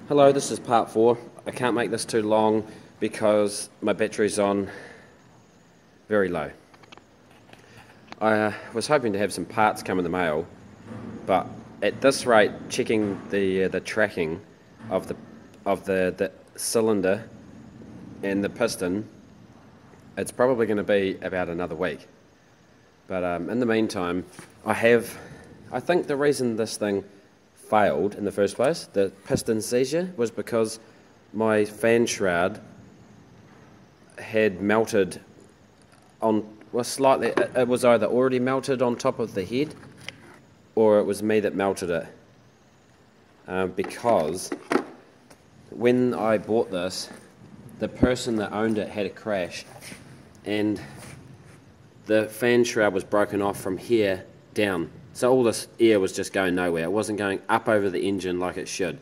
Hello, this is part 4. I can't make this too long because my battery's on very low. I was hoping to have some parts come in the mail, but at this rate, checking the tracking of the cylinder and the piston, it's probably going to be about another week. But in the meantime, I think the reason this thing failed in the first place, the piston seizure, was because my fan shroud had melted on, well, slightly, it was either already melted on top of the head or it was me that melted it. Because when I bought this, the person that owned it had a crash and the fan shroud was broken off from here down. So all this air was just going nowhere. It wasn't going up over the engine like it should.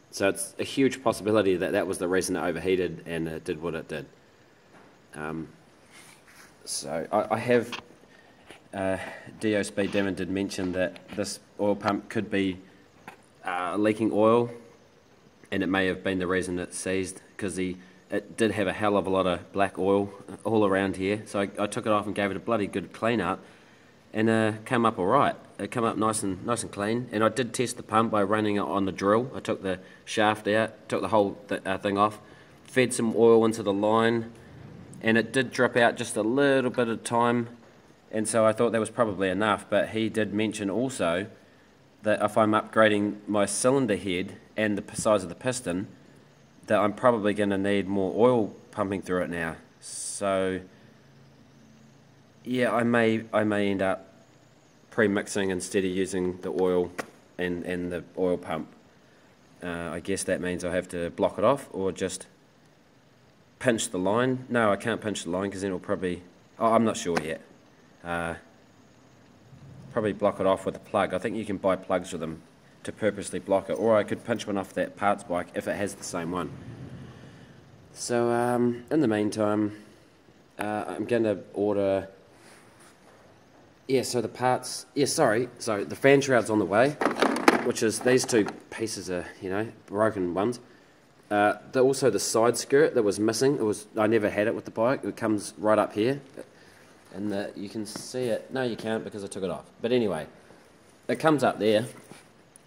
So it's a huge possibility that that was the reason it overheated and it did what it did. So I have, DO Speed Demon did mention that this oil pump could be leaking oil, and it may have been the reason it seized, because it did have a hell of a lot of black oil all around here. So I took it off and gave it a bloody good clean up, and came up alright. It came up nice and clean. And I did test the pump by running it on the drill. I took the shaft out, took the whole thing off, fed some oil into the line, and it did drip out just a little bit at a time. And so I thought that was probably enough. But he did mention also that if I'm upgrading my cylinder head and the size of the piston, that I'm probably going to need more oil pumping through it now. So yeah, I may end up pre-mixing instead of using the oil and the oil pump. I guess that means I have to block it off or just pinch the line. No, I can't pinch the line because then it'll probably... Oh, I'm not sure yet. Probably block it off with a plug. I think you can buy plugs for them to purposely block it, or I could pinch one off that parts bike if it has the same one. So in the meantime, I'm going to order... Yeah, so the parts... Yeah, sorry. So the fan shroud's on the way, which is these two pieces are, broken ones. Also the side skirt that was missing. I never had it with the bike. It comes right up here. And you can see it. No, you can't because I took it off. But anyway, it comes up there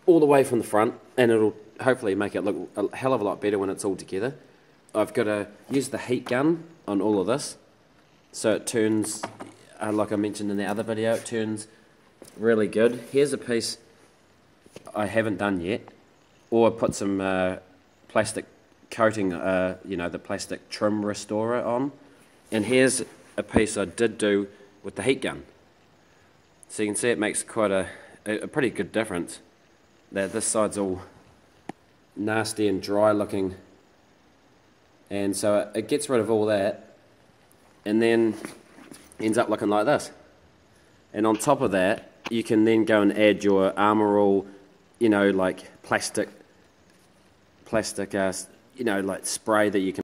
all the way from the front, and it'll hopefully make it look a hell of a lot better when it's all together. I've got to use the heat gun on all of this, so it turns, like I mentioned in the other video, it turns really good. Here's a piece I haven't done yet, or put some plastic coating, the plastic trim restorer on. And here's a piece I did do with the heat gun. So you can see it makes quite a pretty good difference. That this side's all nasty and dry looking, and so it gets rid of all that and then ends up looking like this. And on top of that, you can then go and add your Armour All, like plastic like spray that you can